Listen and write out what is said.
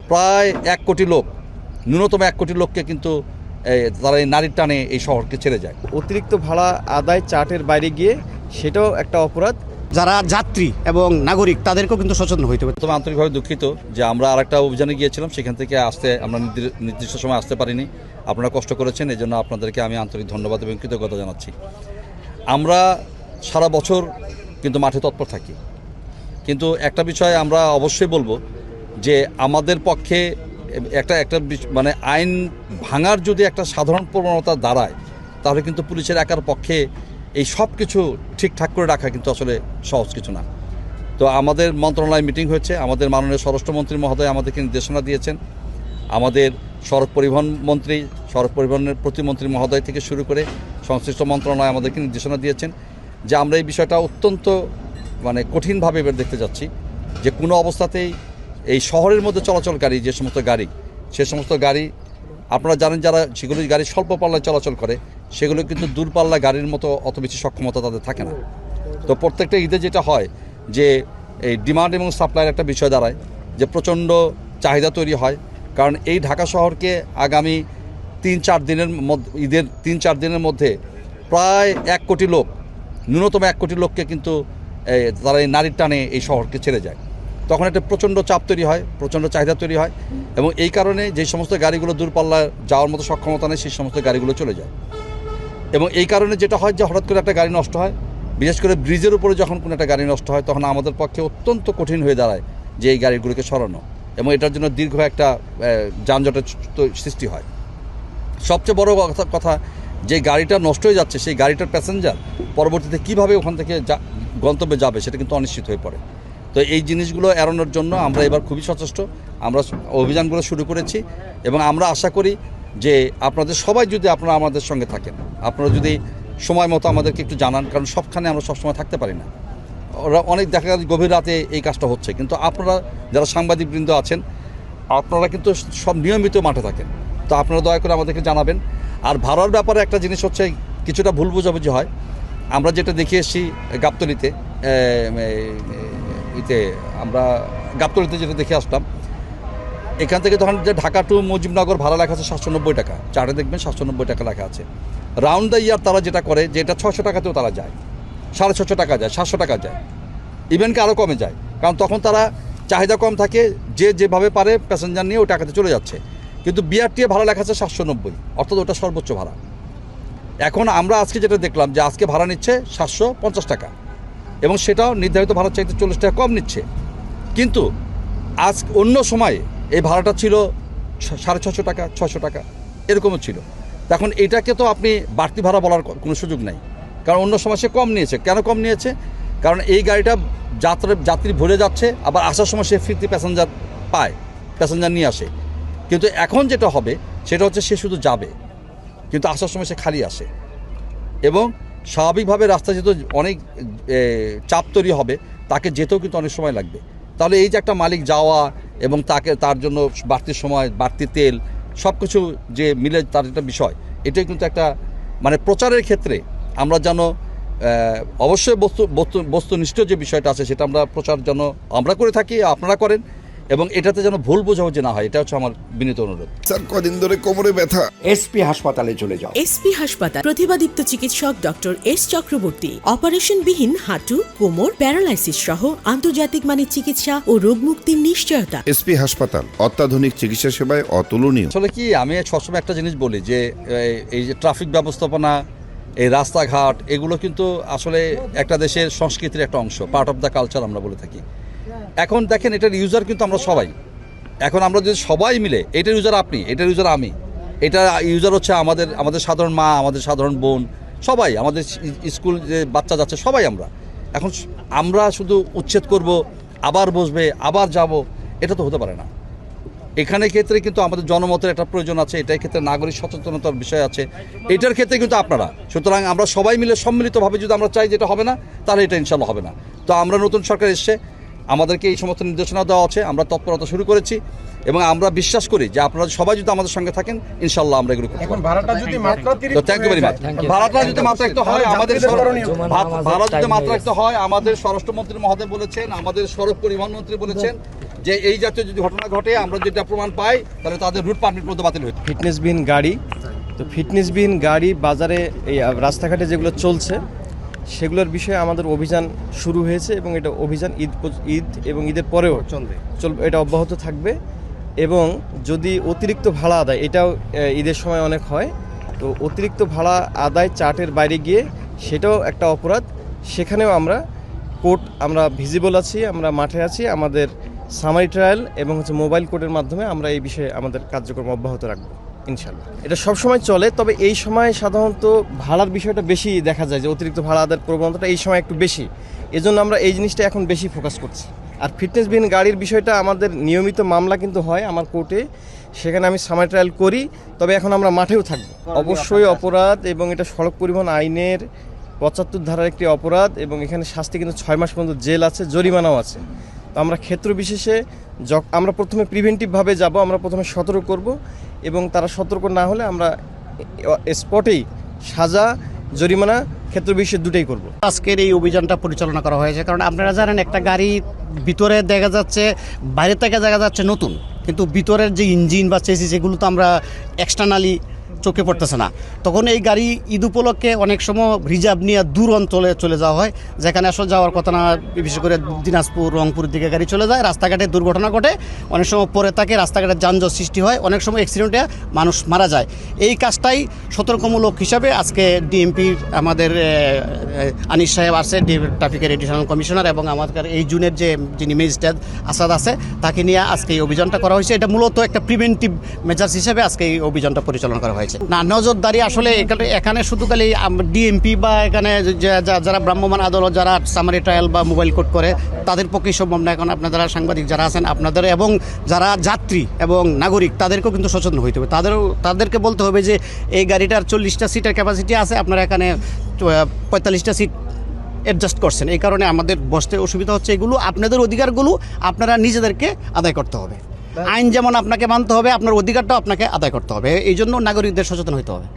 প্রায় 1 কোটি লোক, ন্যূনতম 1 কোটি লোককে কিন্তু তারা এই নারীর টানে এই শহরকে ছেড়ে যায়। অতিরিক্ত ভাড়া আদায় চার্টের বাইরে গিয়ে সেটাও একটা অপরাধ। যারা যাত্রী এবং নাগরিক তাদেরকেও কিন্তু সচেতন হইতে হবে। তবে আন্তরিকভাবে দুঃখিত যে আমরা আরেকটা অভিযানে গিয়েছিলাম, সেখান থেকে আমরা নির্দিষ্ট সময় আসতে পারিনি। আপনারা কষ্ট করেছেন, এই জন্য আপনাদেরকে আমি আন্তরিক ধন্যবাদ এবং কৃতজ্ঞতা জানাচ্ছি। আমরা সারা বছর কিন্তু মাঠে তৎপর থাকি, কিন্তু একটা বিষয় আমরা অবশ্যই বলবো যে আমাদের পক্ষে একটা মানে আইন ভাঙার যদি একটা সাধারণ প্রবণতা দাঁড়ায়, তাহলে কিন্তু পুলিশের একার পক্ষে এই সব কিছু ঠিকঠাক করে রাখা কিন্তু আসলে সহজ কিছু না। তো আমাদের মন্ত্রণালয় মিটিং হয়েছে, আমাদের মাননীয় স্বরাষ্ট্রমন্ত্রী মহোদয় আমাদেরকে নির্দেশনা দিয়েছেন, আমাদের সড়ক পরিবহন মন্ত্রী, সড়ক পরিবহনের প্রতিমন্ত্রী মহোদয় থেকে শুরু করে সংশ্লিষ্ট মন্ত্রণালয় আমাদেরকে নির্দেশনা দিয়েছেন যে আমরা এই বিষয়টা অত্যন্ত মানে কঠিনভাবে এবার দেখতে যাচ্ছি যে কোনো অবস্থাতেই এই শহরের মধ্যে চলাচলকারী যে সমস্ত গাড়ি, সে সমস্ত গাড়ি আপনারা জানেন, যারা সেগুলো গাড়ি স্বল্প পাল্লায় চলাচল করে সেগুলো কিন্তু দূরপাল্লা গাড়ির মতো অত বেশি সক্ষমতা তাদের থাকে না। তো প্রত্যেকটা ঈদে যেটা হয় যে এই ডিমান্ড এবং সাপ্লাইয়ের একটা বিষয় দাঁড়ায় যে প্রচণ্ড চাহিদা তৈরি হয়, কারণ এই ঢাকা শহরকে আগামী 3-4 দিনের মধ্যে, ঈদের 3-4 দিনের মধ্যে প্রায় 1 কোটি লোক, ন্যূনতম 1 কোটি লোককে কিন্তু তারা এই নারীর টানে এই শহরকে ছেড়ে যায়। তখন একটা প্রচণ্ড চাপ তৈরি হয়, প্রচণ্ড চাহিদা তৈরি হয়, এবং এই কারণে যে সমস্ত গাড়িগুলো দূরপাল্লা যাওয়ার মতো সক্ষমতা নেই সেই সমস্ত গাড়িগুলো চলে যায়। এবং এই কারণে যেটা হয় যে হঠাৎ করে একটা গাড়ি নষ্ট হয়, বিশেষ করে ব্রিজের উপরে যখন কোনো একটা গাড়ি নষ্ট হয়, তখন আমাদের পক্ষে অত্যন্ত কঠিন হয়ে দাঁড়ায় যে এই গাড়িগুলোকে সরানো, এবং এটার জন্য দীর্ঘ একটা যানজটের সৃষ্টি হয়। সবচেয়ে বড় কথা যে গাড়িটা নষ্ট হয়ে যাচ্ছে, সেই গাড়িটার প্যাসেঞ্জার পরবর্তীতে কীভাবে ওখান থেকে গন্তব্যে যাবে সেটা কিন্তু অনিশ্চিত হয়ে পড়ে। তো এই জিনিসগুলো এড়ানোর জন্য আমরা এবার খুবই সচেষ্ট, আমরা অভিযানগুলো শুরু করেছি, এবং আমরা আশা করি যে আপনাদের সবাই যদি আপনারা আমাদের সঙ্গে থাকেন, আপনারা যদি সময় মতো আমাদেরকে একটু জানান, কারণ সবখানে আমরা সবসময় থাকতে পারি না, ওরা অনেক দেখা যায় গভীর রাতে এই কাজটা হচ্ছে, কিন্তু আপনারা যারা সাংবাদিকবৃন্দ আছেন আপনারা কিন্তু সব নিয়মিত মাঠে থাকেন, তো আপনারা দয়া করে আমাদেরকে জানাবেন। আর ভাড়ার ব্যাপারে একটা জিনিস হচ্ছে কিছুটা ভুল বোঝাবুঝি হয়। আমরা যেটা দেখে এসেছি গাবতলীতে, আমরা গাবতলীতে যেটা দেখে আসলাম, এখান থেকে তখন যে ঢাকা টু মুজিবনগর ভাড়া লেখা আছে 790 টাকা, চার্টে দেখবেন 790 টাকা লেখা আছে। রাউন্ড দ্য ইয়ার তারা যেটা করে যে এটা 600 টাকাতেও তারা যায়, 650 টাকা যায়, 700 টাকা যায়, ইভেনকে আরও কমে যায়, কারণ তখন তারা চাহিদা কম থাকে, যে যেভাবে পারে প্যাসেঞ্জার নিয়ে ওই টাকাতে চলে যাচ্ছে। কিন্তু বিআরটিএ ভাড়া লেখা আছে 790, অর্থাৎ ওটা সর্বোচ্চ ভাড়া। এখন আমরা আজকে যেটা দেখলাম যে আজকে ভাড়া নিচ্ছে 750 টাকা, এবং সেটাও নির্ধারিত ভাড়ার চাইতে 40 টাকা কম নিচ্ছে, কিন্তু আজ অন্য সময়ে এই ভাড়াটা ছিল 650 টাকা, 600 টাকা এরকমও ছিল। এখন এটাকে তো আপনি বাড়তি ভাড়া বলার কোনো সুযোগ নেই, কারণ অন্য সময় সে কম নিয়েছে। কেন কম নিয়েছে? কারণ এই গাড়িটা যাত্রী ভরে যাচ্ছে, আবার আসার সময় সে ফিরতি প্যাসেঞ্জার পায়, প্যাসেঞ্জার নিয়ে আসে। কিন্তু এখন যেটা হবে সেটা হচ্ছে সে শুধু যাবে, কিন্তু আসার সময় সে খালি আসে, এবং স্বাভাবিকভাবে রাস্তা যেহেতু অনেক চাপ তৈরি হবে, তাকে যেতেও কিন্তু অনেক সময় লাগবে। তাহলে এই যে একটা মালিক যাওয়া এবং তার জন্য বাড়তি সময়, বাড়তি তেল, সব কিছু যে মিলে তার একটা বিষয়, এটাই কিন্তু একটা মানে প্রচারের ক্ষেত্রে আমরা যেন অবশ্যই বস্তুনিষ্ঠ যে বিষয়টা আছে সেটা আমরা প্রচার যেন আমরা করে থাকি, আপনারা করেন, এবং এটাতে যেন ভুল বোঝাবুঝি না হয়, এটা হচ্ছে আমার বিনীত অনুরোধ। স্যার, কদিন ধরে কোমরে ব্যথা। এসপি হাসপাতালে চলে যাও। এসপি হাসপাতাল, প্রতিভাদীপ্ত চিকিৎসক ডক্টর এস চক্রবর্তী, অপারেশনবিহীন হাঁটু, কোমর, প্যারালাইসিস সহ আন্তর্জাতিক মানের চিকিৎসা ও রোগ মুক্তির নিশ্চয়তা। এসপি হাসপাতাল, অত্যাধুনিক চিকিৎসা সেবায় অতুলনীয়। আসলে কি, আমি সবসময় একটা জিনিস বলি যে এই যে ট্রাফিক ব্যবস্থাপনা, এই রাস্তাঘাট, এগুলো কিন্তু আসলে একটা দেশের সংস্কৃতির একটা অংশ, পার্ট অফ দ্য কালচার আমরা বলে থাকি। এখন দেখেন, এটার ইউজার কিন্তু আমরা সবাই। এখন আমরা যদি সবাই মিলে, এটার ইউজার আপনি, এটার ইউজার আমি, এটা ইউজার হচ্ছে আমাদের সাধারণ মা, আমাদের সাধারণ বোন, সবাই, আমাদের স্কুল যে বাচ্চা যাচ্ছে সবাই আমরা শুধু উচ্ছেদ করব, আবার বসবে, আবার যাব, এটা তো হতে পারে না। এখানে ক্ষেত্রে কিন্তু আমাদের জনমতের একটা প্রয়োজন আছে, এটার ক্ষেত্রে নাগরিক সচেতনতার বিষয় আছে, এটার ক্ষেত্রে কিন্তু আপনারা। সুতরাং আমরা সবাই মিলে সম্মিলিতভাবে যদি আমরা চাই যেটা হবে না, তাহলে এটা ইনশাল্লাহ হবে না। তো আমরা নতুন সরকার এসছে, আমাদেরকে এই সমস্ত নির্দেশনা দেওয়া আছে, আমরা তৎপরতা শুরু করেছি, এবং আমরা বিশ্বাস করি যে আপনারা সবাই যদি আমাদের সঙ্গে থাকেন, ইনশাল্লাহ আমরা এগুলো করতে পারব। ভাড়াটা যদি মাত্রাতিরিক্ত, থ্যাংক ইউ ভেরি মাচ। ভাড়াটা যদি মাত্রাতিরিক্ত হয়, আমাদের স্বরাষ্ট্রমন্ত্রী মহোদয় বলেছেন, আমাদের সড়ক পরিবহন মন্ত্রী বলেছেন যে এই জাতীয় যদি ঘটনা ঘটে, আমরা যেটা প্রমাণ পাই, তাহলে তাদের রুট পারমিট পর্যন্ত বাতিল হয়েছে। ফিটনেসবিহীন গাড়ি, তো ফিটনেসবিহীন গাড়ি বাজারে এই রাস্তাঘাটে যেগুলো চলছে সেগুলোর বিষয়ে আমাদের অভিযান শুরু হয়েছে এবং এটা অভিযান ঈদ এবং ঈদের পরেও চলবে, এটা অব্যাহত থাকবে। এবং যদি অতিরিক্ত ভাড়া আদায়, এটাও ঈদের সময় অনেক হয়, তো অতিরিক্ত ভাড়া আদায় চার্টের বাইরে গিয়ে সেটাও একটা অপরাধ। সেখানেও আমরা ভিজিবল আছি, আমরা মাঠে আছি, আমাদের সামারি ট্রায়াল এবং মোবাইল কোর্টের মাধ্যমে আমরা এই বিষয়ে আমাদের কার্যক্রম অব্যাহত রাখবো ইনশাল্লাহ। এটা সবসময় চলে, তবে এই সময় সাধারণত ভাড়ার বিষয়টা বেশি দেখা যায়, যে অতিরিক্ত ভাড়া আদায়ের প্রবণতাটা এই সময় একটু বেশি, এজন্য আমরা এই জিনিসটা এখন বেশি ফোকাস করছি। আর ফিটনেসবিহীন গাড়ির বিষয়টা আমাদের নিয়মিত মামলা কিন্তু হয় আমার কোর্টে, সেখানে আমি সামারি ট্রায়াল করি, তবে এখন আমরা মাঠেও থাকবো। অবশ্যই অপরাধ, এবং এটা সড়ক পরিবহন আইনের ৭৫ ধারার একটি অপরাধ, এবং এখানে শাস্তি কিন্তু ৬ মাস পর্যন্ত জেল আছে, জরিমানাও আছে। তো আমরা ক্ষেত্র বিশেষে আমরা প্রথমে প্রিভেন্টিভভাবে যাব, আমরা প্রথমে সতর্ক করব, এবং তারা সতর্ক না হলে আমরা স্পটেই সাজা, জরিমানা, ক্ষেত্র বিশেষে দুটোই করব। আজকের এই অভিযানটা পরিচালনা করা হয়েছে কারণ আপনারা জানেন একটা গাড়ি ভিতরে দেখা যাচ্ছে, বাইরে থেকে দেখা যাচ্ছে নতুন, কিন্তু ভিতরের যে ইঞ্জিন বা চেসিস এগুলো তো আমরা এক্সটার্নালি চোখে পড়তেছে না। তখন এই গাড়ি ঈদ উপলক্ষে অনেক সময় রিজার্ভ নিয়ে দূর অঞ্চলে চলে যাওয়া হয়, যেখানে আসলে যাওয়ার কথা না, বিশেষ করে দিনাজপুর, রংপুরের দিকে গাড়ি চলে যায়, রাস্তাঘাটে দুর্ঘটনা ঘটে, অনেক সময় পরে থাকে, রাস্তাঘাটে যানজট সৃষ্টি হয়, অনেক সময় অ্যাক্সিডেন্টে মানুষ মারা যায়। এই কাজটাই সতর্কমূলক হিসাবে আজকে ডিএমপির আমাদের আনিস সাহেব আছে, ট্রাফিকের এডিশনাল কমিশনার, এবং আমাদের এই জুনের যিনি ম্যাজিস্ট্রেট আসাদ আছে, তাকে নিয়ে আজকে এই অভিযানটা করা হয়েছে। এটা মূলত একটা প্রিভেন্টিভ মেজার্স হিসেবে আজকে এই অভিযানটা পরিচালনা করা হয়েছে। না, নজরদারি আসলে এখানে শুধু খালি ডিএমপি বা এখানে যারা ভ্রাম্যমাণ আদালত, যারা সামারি ট্রায়াল বা মোবাইল কোর্ট করে, তাদের পক্ষেই সম্ভব না। এখন আপনারা সাংবাদিক যারা আছেন, আপনাদের এবং যারা যাত্রী এবং নাগরিক, তাদেরকেও কিন্তু সচেতন হইতে হবে। তাদেরকে বলতে হবে যে এই গাড়িটার 40টা সিটের ক্যাপাসিটি আছে, আপনারা এখানে 45টা সিট অ্যাডজাস্ট করছেন, এই কারণে আমাদের বসতে অসুবিধা হচ্ছে। এগুলো আপনাদের অধিকারগুলো আপনারা নিজেদেরকে আদায় করতে হবে। আইন যেমন আপনাকে মানতে হবে, আপনার অধিকারটাও আপনাকে আদায় করতে হবে। এই জন্য নাগরিকদের সচেতন হতে হবে।